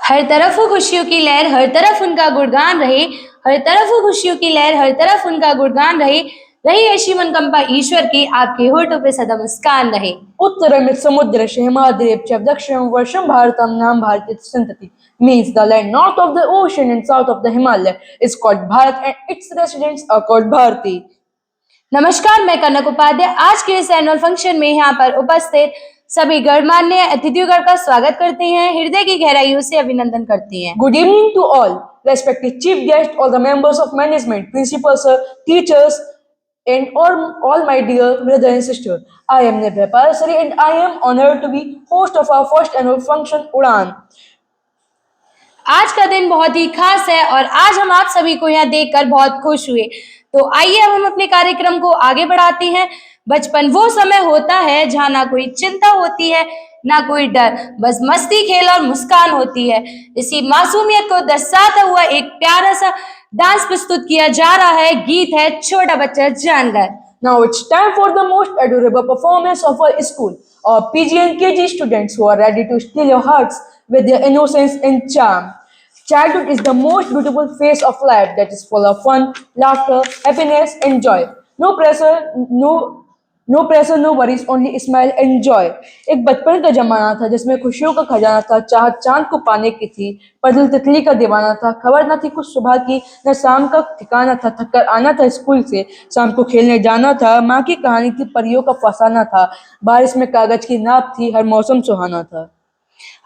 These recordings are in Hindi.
हर तरफ हो खुशियों की लहर, हर तरफ उनका गुणगान रहे। हर तरफ हो खुशियों की लहर, हर तरफ उनका गुणगान रहे। रही ऐसी मनकंपा ईश्वर की, आपके होठों पे सदा मुस्कान रहे। उत्तरमित समुद्रस्य हिमाद्रेप च दक्षिणं वर्षं भारतं नाम भारती संतति means the land north of the ocean and south of the Himalaya is called Bharat and its residents are called Bharati. नमस्कार, मैं कनक उपाध्याय आज के इस एनुअल फंक्शन में यहाँ पर उपस्थित सभी गणमान्य अतिथियों का स्वागत करते हैं, हृदय की गहराइयों से अभिनंदन करते हैं। Good evening to all, respected chief guests, all the members of management, principals, teachers, and all my dear brother and sister. I am Nibya Parasari and I am honored to be host of our first annual function Udan. आज का दिन बहुत ही खास है और आज हम आप सभी को यहाँ देखकर बहुत खुश हुए। तो आइए अब हम अपने कार्यक्रम को आगे बढ़ाते हैं। बचपन वो समय होता है जहाँ ना कोई चिंता होती है ना कोई डर, बस मस्ती, खेल और मुस्कान होती है। इसी मासूमियत को दर्शाता हुआ एक प्यारा सा डांस प्रस्तुत किया जा रहा है। गीत है छोटा बच्चा जानकर। Now it's time for the most adorable performance of our school. Our PG and KG students who are ready to steal your hearts with their innocence and charm. Childhood is the most beautiful phase of life that is full of fun, laughter, happiness, and joy. No pressure, no worries, only smile and joy. एक बचपन का जमाना था जिसमें खुशियों का खजाना था, चाहत चांद को पाने की थी, पर दिल तितली का दीवाना था, खबर न थी कुछ सुबह की, न शाम का ठिकाना था, थक कर आना था स्कूल से, शाम को खेलने जाना था, माँ की कहानी थी, परियों का फसाना था, बारिश में कागज की नाप थी, हर मौसम सुहाना था।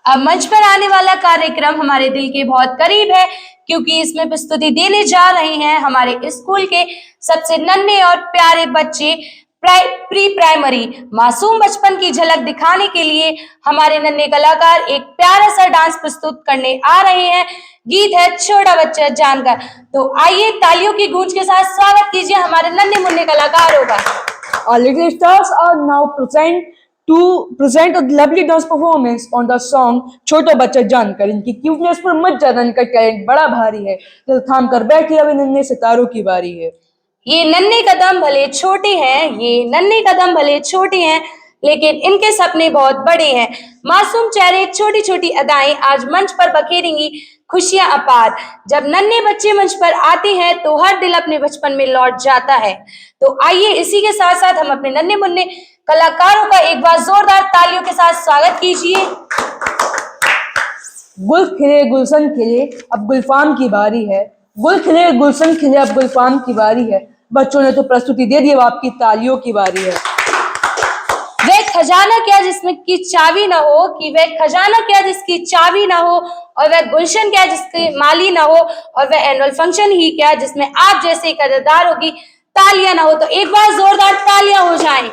अब मंच पर आने वाला कार्यक्रम हमारे दिल के बहुत करीब है, क्योंकि इसमें प्रस्तुति देने जा रहे हैं हमारे स्कूल के सबसे नन्हे और प्यारे बच्चे। प्री प्राइमरी मासूम बचपन की झलक दिखाने के लिए हमारे नन्हे कलाकार एक प्यारा सा डांस प्रस्तुत करने आ रहे हैं। गीत है छोटा बच्चा जानकर। तो आइए तालियों की गूंज के साथ स्वागत कीजिए हमारे नन्हे मुन्ने कलाकारों का। Our little stars are now present a lovely dance performance on the song छोटा बच्चा जानकर। इनकी क्यूटनेस पर मत जाना, इनका टैलेंट बड़ा भारी है, दिल थाम कर बैठे अभी नन्हे सितारों की बारी है। ये नन्हे कदम भले छोटे हैं, ये नन्हे कदम भले छोटे हैं, लेकिन इनके सपने बहुत बड़े हैं। मासूम चेहरे, छोटी छोटी अदाएं आज मंच पर बखेरेंगी खुशियां अपार। जब नन्हे बच्चे मंच पर आते हैं तो हर दिल अपने बचपन में लौट जाता है। तो आइए इसी के साथ साथ हम अपने नन्हे मुन्ने कलाकारों का एक बार जोरदार तालियों के साथ स्वागत कीजिए। गुल खिले गुलशन खिले अब गुलफाम की बारी है, गुल खिले गुलशन खिले अब गुलफाम की बारी है, बच्चों ने तो प्रस्तुति दे दी, अब आपकी तालियों की बारी है। वह खजाना क्या जिसमें की चाबी ना हो, कि वह खजाना क्या जिसकी चाबी ना हो, और वह गुलशन क्या जिसके माली ना हो, और वह एनुअल फंक्शन ही क्या जिसमें आप जैसे कदरदारों की तालियां ना हो। तो एक बार जोरदार तालियां हो जाएं।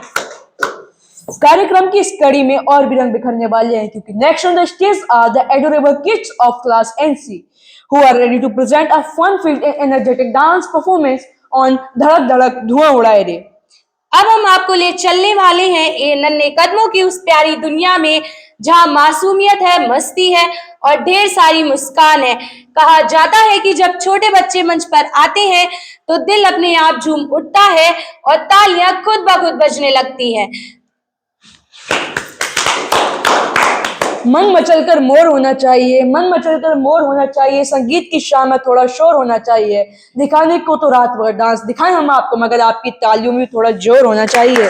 कार्यक्रम की इस कड़ी में और भी रंग बिखरने वाले हैं, क्योंकि next on the stage are the adorable kids of class NC who are ready to present a fun-filled and energetic dance performance on धड़क धड़क धुआं उड़ाए रे। अब हम आपको ले चलने वाले हैं ये नन्हे कदमों की उस प्यारी दुनिया में जहाँ मासूमियत है, मस्ती है और ढेर सारी मुस्कान है। कहा जाता है कि जब छोटे बच्चे मंच पर आते हैं तो दिल अपने आप झूम उठता है और तालियां खुद ब खुद बजने लगती हैं। मन मचलकर मोर होना चाहिए, मन मचलकर मोर होना चाहिए, संगीत की शाम में थोड़ा शोर होना चाहिए, दिखाने को तो रात भर डांस दिखाएं हम आपको, मगर आपकी तालियों में थोड़ा जोर होना चाहिए।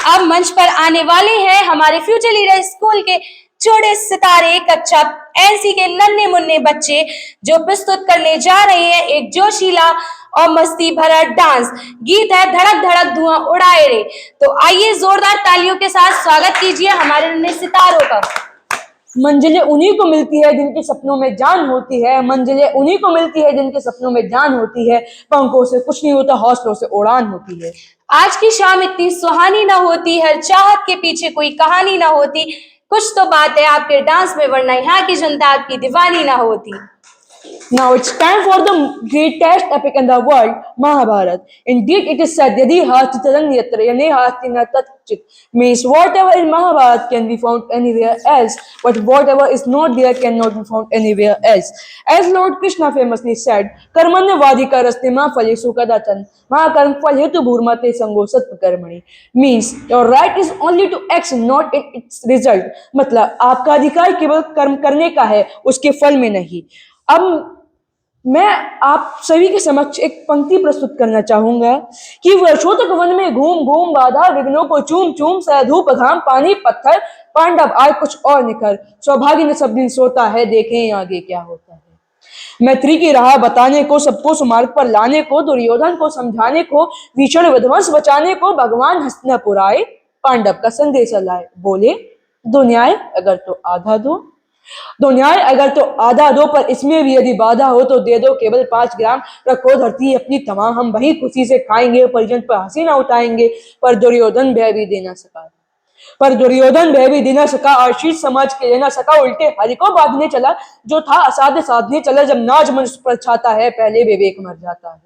अब मंच पर आने वाले हैं हमारे फ्यूचर लीडर स्कूल के छोटे सितारे कक्षा NC के नन्हे मुन्ने बच्चे, जो प्रस्तुत करने जा रहे हैं एक जोशीला और मस्ती भरा डांस। गीत है धड़क धड़क धुआं उड़ाए रे। तो आइए जोरदार तालियों के साथ स्वागत कीजिए हमारे नन्हे सितारों का। मंजिलें उन्हीं को मिलती है जिनके सपनों में जान होती है, मंजिलें उन्हीं को मिलती है जिनके सपनों में जान होती है, पंखों से कुछ नहीं होता, हौसलों से उड़ान होती है। आज की शाम इतनी सुहानी ना होती, हर चाहत के पीछे कोई कहानी ना होती, कुछ तो बात है आपके डांस में, वरना यहाँ की जनता आपकी दीवानी ना होती। Now it's time for the greatest epic in the world, Mahabharata. Indeed, it is said, Yadi hasti taran yatra yane hasti na tatchit, means whatever in Mahabharata can be found anywhere else, but whatever is not there cannot be found anywhere else. As Lord Krishna famously said, Karmanya vadika raste ma phalesu kadachan, ma karm phal hetu bhurmate sango satva karmani, means your right is only to action, not in its result. मतलब आपका अधिकार केवल कर्म करने का है, उसके फल में नहीं. अब मैं आप सभी के समक्ष एक पंक्ति प्रस्तुत करना चाहूंगा कि वर्षों तक वन में घूम घूम बाधा विघ्नों को चूम चूम धूप घाम पानी पत्थर पांडव आए कुछ और निखर सौभाग्य ने सब दिन सोता है देखें आगे क्या होता है. मैत्री की राह बताने को सबको सुमार्ग पर लाने को दुर्योधन को समझाने को भीषण विध्वंस बचाने को भगवान हस्तिनापुर आए पांडव का संदेश लाए बोले दो न्याय अगर तो आधा दो पर इसमें भी यदि बाधा हो तो दे दो केवल 5 ग्राम रखो धरती अपनी तमाम हम वही खुशी से खाएंगे परिजन पर हंसी ना उठाएंगे. पर दुर्योधन भय भी दे ना सका और शीर्ष समाज के ले ना सका उल्टे हरि को बांधने चला जो था असाध्य साधने चला. जब नाज मनुष्य पर छाता है पहले विवेक मर जाता है.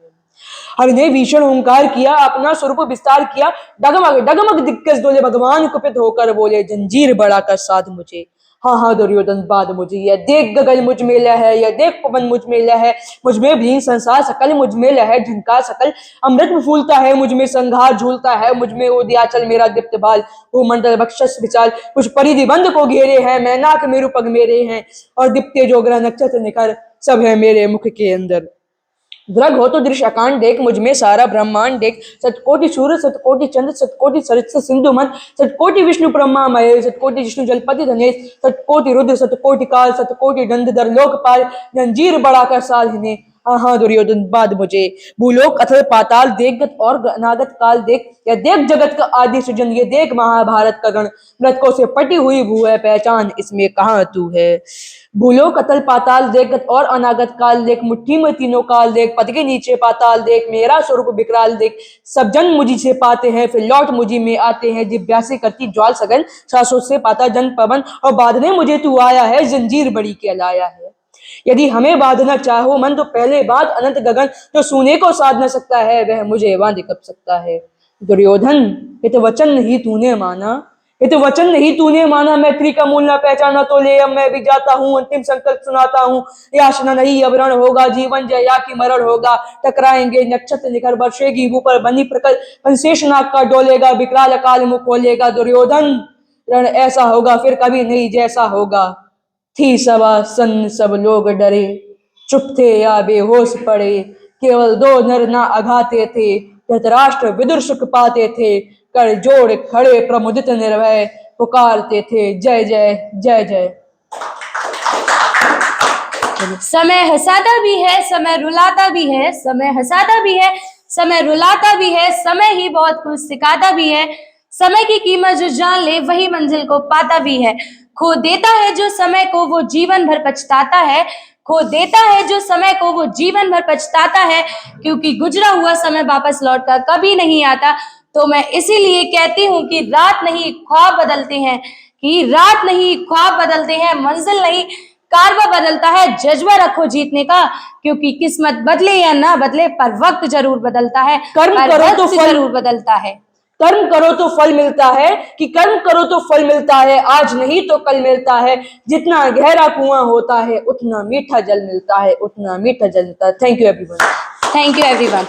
हरि ने भीषण ओंकार किया अपना स्वरूप विस्तार किया डगमग डगमग दिग्गज डोले भगवान कुपित होकर बोले जंजीर बढ़ाकर साध मुझे. हाँ दुर्योधन बाध मुझे यह देख गगन मुझ में लय है यह देख पवन मुझ में लय है मुझ में भीन संसार सकल मुझ में लय है झंकार सकल अमृत में फूलता है मुझ में संघार झूलता है मुझ में उदयाचल मेरा दीप्त बाल वो मंडल बख्शस विचार कुछ परिधि बंद को घेरे हैं मैनाक मेरु पग मेरे हैं और दीप्ते जो ग्रह नक्षत्र निखर सब है मेरे मुख के अंदर. दृग हो तो दृश्य अकांड देख मुझ में सारा ब्रह्मांड देख सतकोटि सूर्य सतकोटि चंद्र सतकोटि सरित सिंधु मन सतकोटि विष्णु ब्रह्मा महेश सतकोटि विष्णु जलपति धनेश सतकोटि रुद्र सतकोटि काल सतकोटि दंडधर लोकपाल जंजीर बढ़ाकर साधने. हाँ दुर्योधन बाद मुझे भूलोक अथल पाताल देख गत और अनागत काल देख या देख जगत का आदि सृजन ये देख महाभारत का गण मृतकों से पटी हुई भू है पहचान इसमें कहाँ तू है. भूलोक अतल पाताल देख गत और अनागत काल देख मुट्ठी में तीनों काल देख पद के नीचे पाताल देख मेरा स्वरूप विकराल देख सब जन मुझी से पाते हैं फिर लौट मुझी में आते हैं जिब्या से करती ज्वाल सगन सासों से पाता जन पवन और बांधने मुझे तू आया है जंजीर बड़ी के लाया है. यदि हमें बांधना चाहो मन तो पहले बांध अनंत गगन जो सोने को साध न सकता है वह मुझे बांध कब सकता है. दुर्योधन ये तो वचन नहीं तूने माना मैत्री का मूल न पहचाना तो ले अब मैं भी जाता हूँ अंतिम संकल्प सुनाता हूँ याचना नहीं अवरण होगा जीवन जय या की मरण होगा टकराएंगे नक्षत्र निकर वर्षेगी ऊपर बनी प्रकल पंशेष नाग का डोलेगा विकराल अकाल मुख खोलेगा. दुर्योधन रण ऐसा होगा फिर कभी नहीं जैसा होगा. थी सभा सन सब लोग डरे चुप थे या बेहोश पड़े केवल 2 नर ना अघाते थे धृतराष्ट्र विदुर सुख पाते थे कर जोड़ खड़े प्रमुदित निर्भय पुकारते थे जय जय जय जय. समय हंसाता भी है समय रुलाता भी है समय हंसाता भी है समय रुलाता भी है समय ही बहुत कुछ सिखाता भी है. समय की कीमत जो जान ले वही मंजिल को पाता भी है. खो देता है जो समय को वो जीवन भर पछताता है खो देता है जो समय को वो जीवन भर पछताता है क्योंकि गुजरा हुआ समय वापस लौटकर कभी नहीं आता. तो मैं इसीलिए कहती हूँ कि रात नहीं ख्वाब बदलते हैं मंजिल नहीं कारवा बदलता है. जज्बा रखो जीतने का क्योंकि किस्मत बदले या ना बदले पर वक्त जरूर बदलता है. कर्म करो तो फल जरूर बदलता है. कर्म करो तो फल मिलता है कि कर्म करो तो फल मिलता है आज नहीं तो कल मिलता है. जितना गहरा कुआं होता है उतना मीठा जल मिलता है. Thank you everyone.